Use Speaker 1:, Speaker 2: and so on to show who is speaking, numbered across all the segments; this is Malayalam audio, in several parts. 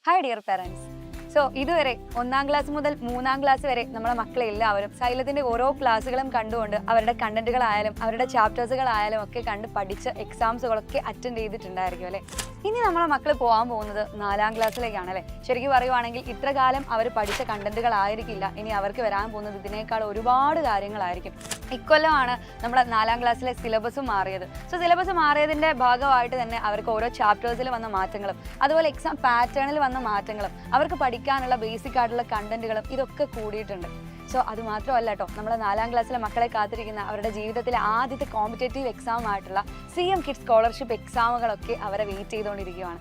Speaker 1: Hi dear parents. ഇതുവരെ 1-ാം ക്ലാസ് മുതൽ 3-ാം ക്ലാസ് വരെ നമ്മളെ മക്കളെ എല്ലാവരും സൈലത്തിൻ്റെ ഓരോ ക്ലാസ്സുകളും കണ്ടുകൊണ്ട് അവരുടെ കണ്ടന്റുകളായാലും അവരുടെ ചാപ്റ്റേഴ്സുകളായാലും ഒക്കെ കണ്ട് പഠിച്ച് എക്സാംസുകളൊക്കെ അറ്റൻഡ് ചെയ്തിട്ടുണ്ടായിരിക്കും അല്ലേ. ഇനി നമ്മളെ മക്കൾ പോകാൻ പോകുന്നത് 4-ാം ക്ലാസ്സിലേക്കാണല്ലേ. ശരിക്കും പറയുവാണെങ്കിൽ ഇത്ര കാലം അവർ പഠിച്ച കണ്ടന്റുകളായിരിക്കില്ല ഇനി അവർക്ക് വരാൻ പോകുന്നത്, ഇതിനേക്കാൾ ഒരുപാട് കാര്യങ്ങളായിരിക്കും. ഇക്കൊല്ലമാണ് നമ്മുടെ 4-ാം ക്ലാസ്സിലെ സിലബസ് മാറിയത്. സിലബസ് മാറിയതിൻ്റെ ഭാഗമായിട്ട് തന്നെ അവർക്ക് ഓരോ ചാപ്റ്റേഴ്സിൽ വന്ന മാറ്റങ്ങളും അതുപോലെ എക്സാം പാറ്റേണിൽ വന്ന മാറ്റങ്ങളും അവർക്ക് പഠിക്കാനുള്ള ബേസിക് ആയിട്ടുള്ള കണ്ടന്റുകളും ഇതൊക്കെ കൂടിയിട്ടുണ്ട്. അത് മാത്രമല്ല കേട്ടോ, നമ്മൾ 4-ാം ക്ലാസ്സിലെ മക്കളെ കാത്തിരിക്കുന്ന അവരുടെ ജീവിതത്തിലെ ആദ്യത്തെ കോമ്പറ്റേറ്റീവ് എക്സാം ആയിട്ടുള്ള CM കിഡ്സ് സ്കോളർഷിപ്പ് എക്സാമുകളൊക്കെ അവരെ വെയിറ്റ് ചെയ്തുകൊണ്ടിരിക്കുകയാണ്.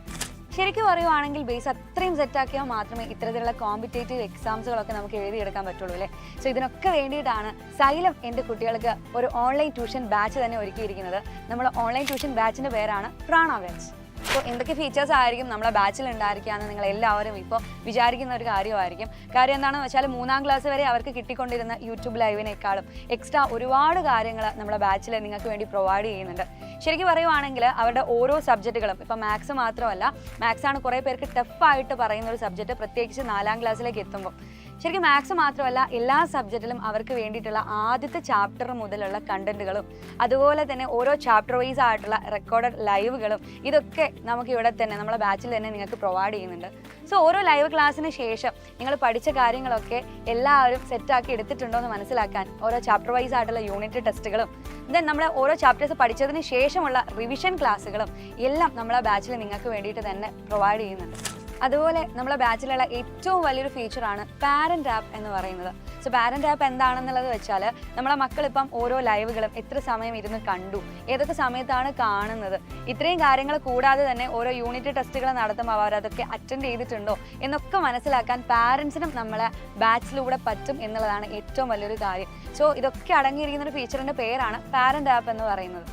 Speaker 1: ശരിക്കും പറയുവാണെങ്കിൽ ബേസ് അത്രയും സെറ്റാക്കിയാൽ മാത്രമേ ഇത്തരത്തിലുള്ള കോമ്പറ്റേറ്റീവ് എക്സാംസുകളൊക്കെ നമുക്ക് എഴുതിയെടുക്കാൻ പറ്റുള്ളൂ അല്ലേ. ഇതിനൊക്കെ വേണ്ടിയിട്ടാണ് സൈലം എൻ്റെ കുട്ടികൾക്ക് ഒരു ഓൺലൈൻ ട്യൂഷൻ ബാച്ച് തന്നെ ഒരുക്കിയിരിക്കുന്നത്. നമ്മുടെ ഓൺലൈൻ ട്യൂഷൻ ബാച്ചിൻ്റെ പേരാണ് പ്രാണ ബാച്ച്. എന്തൊക്കെ ഫീച്ചേഴ്സ് ആയിരിക്കും നമ്മളെ ബാച്ചിൽ ഉണ്ടായിരിക്കുക എന്ന് നിങ്ങൾ എല്ലാവരും ഇപ്പോൾ വിചാരിക്കുന്ന ഒരു കാര്യമായിരിക്കും. കാര്യം എന്താണെന്ന് വെച്ചാൽ 3-ാം ക്ലാസ് വരെ അവർക്ക് കിട്ടിക്കൊണ്ടിരുന്ന യൂട്യൂബ് ലൈവിനേക്കാളും എക്സ്ട്രാ ഒരുപാട് കാര്യങ്ങൾ നമ്മളെ ബാച്ചിൽ നിങ്ങൾക്ക് വേണ്ടി പ്രൊവൈഡ് ചെയ്യുന്നുണ്ട്. ശരിക്കും പറയുവാണെങ്കിൽ അവരുടെ ഓരോ സബ്ജക്റ്റുകളും, ഇപ്പോൾ മാത്സ് മാത്രമല്ല, മാത്സാണ് കുറേ പേർക്ക് ടഫായിട്ട് പറയുന്ന ഒരു സബ്ജക്റ്റ്, പ്രത്യേകിച്ച് 4-ാം ക്ലാസ്സിലേക്ക് എത്തുമ്പോൾ. ശരിക്കും മാത്സ് മാത്രമല്ല, എല്ലാ സബ്ജക്റ്റിലും അവർക്ക് വേണ്ടിയിട്ടുള്ള ആദ്യത്തെ ചാപ്റ്റർ മുതലുള്ള കണ്ടന്റുകളും അതുപോലെ തന്നെ ഓരോ ചാപ്റ്റർ വൈസ് ആയിട്ടുള്ള റെക്കോർഡഡ് ലൈവുകളും ഇതൊക്കെ നമുക്ക് ഇവിടെ തന്നെ നമ്മളെ ബാച്ചിൽ തന്നെ നിങ്ങൾക്ക് പ്രൊവൈഡ് ചെയ്യുന്നുണ്ട്. ഓരോ ലൈവ് ക്ലാസ്സിന് ശേഷം നിങ്ങൾ പഠിച്ച കാര്യങ്ങളൊക്കെ എല്ലാവരും സെറ്റാക്കി എടുത്തിട്ടുണ്ടോ എന്ന് മനസ്സിലാക്കാൻ ഓരോ ചാപ്റ്റർ വൈസ് ആയിട്ടുള്ള യൂണിറ്റ് ടെസ്റ്റുകളും ദെൻ നമ്മൾ ഓരോ ചാപ്റ്റേഴ്സ് പഠിച്ചതിന് ശേഷമുള്ള റിവിഷൻ ക്ലാസ്സുകളും എല്ലാം നമ്മളെ ബാച്ചിൽ നിങ്ങൾക്ക് വേണ്ടിയിട്ട് തന്നെ പ്രൊവൈഡ് ചെയ്യുന്നുണ്ട്. അതുപോലെ നമ്മളെ ബാച്ചിലുള്ള ഏറ്റവും വലിയൊരു ഫീച്ചറാണ് പാരന്റ് ആപ്പ് എന്ന് പറയുന്നത്. പാരന്റ് ആപ്പ് എന്താണെന്നുള്ളത് വെച്ചാൽ നമ്മളെ മക്കളിപ്പം ഓരോ ലൈവുകളും എത്ര സമയം ഇരുന്ന് കണ്ടു, ഏതൊക്കെ സമയത്താണ് കാണുന്നത്, ഇത്രയും കാര്യങ്ങൾ കൂടാതെ തന്നെ ഓരോ യൂണിറ്റ് ടെസ്റ്റുകൾ നടത്തുമ്പോൾ അവർ അതൊക്കെ അറ്റൻഡ് ചെയ്തിട്ടുണ്ടോ എന്നൊക്കെ മനസ്സിലാക്കാൻ പാരൻസിനും നമ്മളെ ബാച്ചിലൂടെ പറ്റും എന്നുള്ളതാണ് ഏറ്റവും വലിയൊരു കാര്യം. ഇതൊക്കെ അടങ്ങിയിരിക്കുന്ന ഒരു ഫീച്ചറിൻ്റെ പേരാണ് പാരന്റ് ആപ്പ് എന്ന് പറയുന്നത്.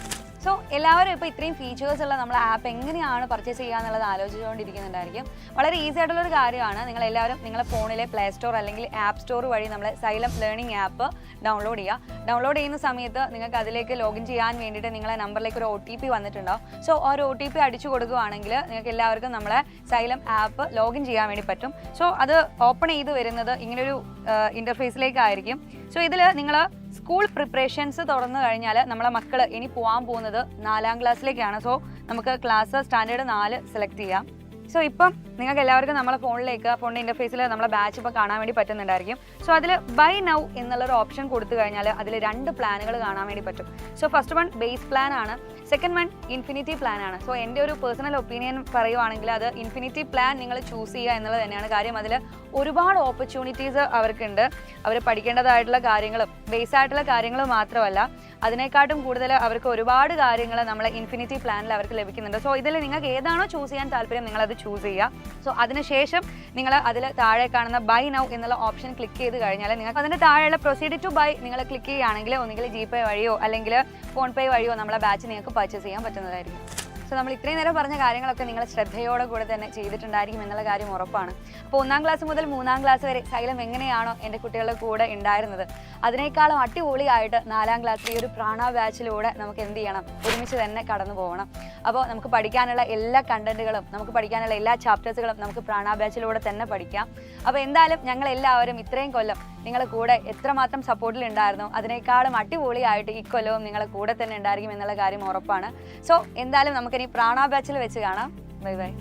Speaker 1: എല്ലാവരും ഇപ്പോൾ ഇത്രയും ഫീച്ചേഴ്സ് ഉള്ള നമ്മളെ ആപ്പ് എങ്ങനെയാണ് പർച്ചേസ് ചെയ്യുക എന്നുള്ളത് ആലോചിച്ചുകൊണ്ടിരിക്കുന്നുണ്ടായിരിക്കും. വളരെ ഈസി ആയിട്ടുള്ളൊരു കാര്യമാണ്. നിങ്ങളെല്ലാവരും നിങ്ങളുടെ ഫോണിലെ പ്ലേ സ്റ്റോർ അല്ലെങ്കിൽ ആപ്പ് സ്റ്റോർ വഴി നമ്മളെ സൈലം ലേണിംഗ് ആപ്പ് ഡൗൺലോഡ് ചെയ്യുക. ഡൗൺലോഡ് ചെയ്യുന്ന സമയത്ത് നിങ്ങൾക്ക് അതിലേക്ക് ലോഗിൻ ചെയ്യാൻ വേണ്ടിയിട്ട് നിങ്ങളെ നമ്പറിലേക്ക് ഒരു OTP വന്നിട്ടുണ്ടാവും. ആ ഒരു OTP അടിച്ചു കൊടുക്കുകയാണെങ്കിൽ നിങ്ങൾക്ക് എല്ലാവർക്കും നമ്മളെ സൈലം ആപ്പ് ലോഗിൻ ചെയ്യാൻ വേണ്ടി പറ്റും. അത് ഓപ്പൺ ചെയ്ത് വരുന്നത് ഇങ്ങനൊരു ഇൻ്റർഫേസിലേക്കായിരിക്കും. ഇതിൽ നിങ്ങൾ സ്കൂൾ പ്രിപ്പറേഷൻസ് തുറന്നു കഴിഞ്ഞാൽ നമ്മളെ മക്കൾ ഇനി പോകാൻ പോകുന്നത് 4-ാം ക്ലാസ്സിലേക്കാണ്. നമുക്ക് ക്ലാസ് സ്റ്റാൻഡേർഡ് 4 സെലക്ട് ചെയ്യാം. ഇപ്പം നിങ്ങൾക്ക് എല്ലാവർക്കും നമ്മളെ ഫോണിൻ്റെ ഇൻ്റർഫേസിൽ നമ്മളെ ബാച്ച് ഇപ്പോൾ കാണാൻ വേണ്ടി പറ്റുന്നുണ്ടായിരിക്കും. അതിൽ ബൈ നൗ എന്നുള്ളൊരു ഓപ്ഷൻ കൊടുത്തു കഴിഞ്ഞാൽ അതിൽ 2 പ്ലാനുകൾ കാണാൻ വേണ്ടി പറ്റും. ഫസ്റ്റ് വൺ ബേസ് പ്ലാൻ ആണ്, സെക്കൻഡ് വൺ ഇൻഫിനിറ്റി പ്ലാൻ ആണ്. എൻ്റെ ഒരു പേഴ്സണൽ ഒപ്പീനിയൻ പറയുവാണെങ്കിൽ അത് ഇൻഫിനിറ്റി പ്ലാൻ നിങ്ങൾ ചൂസ് ചെയ്യുക എന്നുള്ളത് തന്നെയാണ്. കാര്യം അതിൽ ഒരുപാട് ഓപ്പർച്യൂണിറ്റീസ് അവർക്കുണ്ട്. അവർ പഠിക്കേണ്ടതായിട്ടുള്ള കാര്യങ്ങളും ബേസ് ആയിട്ടുള്ള കാര്യങ്ങളും മാത്രമല്ല, അതിനെക്കാട്ടും കൂടുതൽ അവർക്ക് ഒരുപാട് കാര്യങ്ങൾ നമ്മളെ ഇൻഫിനിറ്റി പ്ലാനിൽ അവർക്ക് ലഭിക്കുന്നുണ്ട്. ഇതിൽ നിങ്ങൾക്ക് ഏതാണോ ചൂസ് ചെയ്യാൻ താല്പര്യം നിങ്ങളത് ചൂസ് ചെയ്യുക. അതിനുശേഷം നിങ്ങൾ അതിൽ താഴെ കാണുന്ന ബൈ നൗ എന്നുള്ള ഓപ്ഷൻ ക്ലിക്ക് ചെയ്ത് കഴിഞ്ഞാൽ നിങ്ങൾക്ക് അതിൻ്റെ താഴെയുള്ള പ്രൊസീഡ് ടു ബൈ നിങ്ങൾ ക്ലിക്ക് ചെയ്യുകയാണെങ്കിൽ ഒന്നുകിൽ GPay വഴിയോ അല്ലെങ്കിൽ ഫോൺപേ വഴിയോ നമ്മളെ ബാച്ച് നിങ്ങൾക്ക് പർച്ചേസ് ചെയ്യാൻ പറ്റുന്നതായിരിക്കും. നമ്മൾ ഇത്രയും നേരം പറഞ്ഞ കാര്യങ്ങളൊക്കെ നിങ്ങൾ ശ്രദ്ധയോടെ കൂടെ തന്നെ ചെയ്തിട്ടുണ്ടായിരിക്കും എന്നുള്ള കാര്യം ഉറപ്പാണ്. 1-ാം ക്ലാസ് മുതൽ 3-ാം ക്ലാസ് വരെ സൈലം എങ്ങനെയാണോ എൻ്റെ കുട്ടികളുടെ കൂടെ ഉണ്ടായിരുന്നത്, അതിനേക്കാളും അടിപൊളിയായിട്ട് 4-ാം ക്ലാസ്സിലെ ഈ ഒരു പ്രാണ ബാച്ചിലൂടെ നമുക്ക് എന്ത് ചെയ്യണം, ഒരുമിച്ച് തന്നെ കടന്നു പോകണം. നമുക്ക് പഠിക്കാനുള്ള എല്ലാ കണ്ടന്റുകളും നമുക്ക് പഠിക്കാനുള്ള എല്ലാ ചാപ്റ്റേഴ്സുകളും നമുക്ക് പ്രാണ ബാച്ചിലൂടെ തന്നെ പഠിക്കാം. എന്തായാലും ഞങ്ങൾ എല്ലാവരും ഇത്രയും കൊല്ലം നിങ്ങളുടെ കൂടെ എത്രമാത്രം സപ്പോർട്ടിൽ ഉണ്ടായിരുന്നു, അതിനേക്കാളും അടിപൊളിയായിട്ട് ഈ കൊല്ലവും നിങ്ങളുടെ കൂടെ തന്നെ ഉണ്ടായിരിക്കും എന്നുള്ള കാര്യം ഉറപ്പാണ്. എന്തായാലും നമുക്കിനി പ്രാണ ബാച്ചിൽ വെച്ച് കാണാം. Bye bye.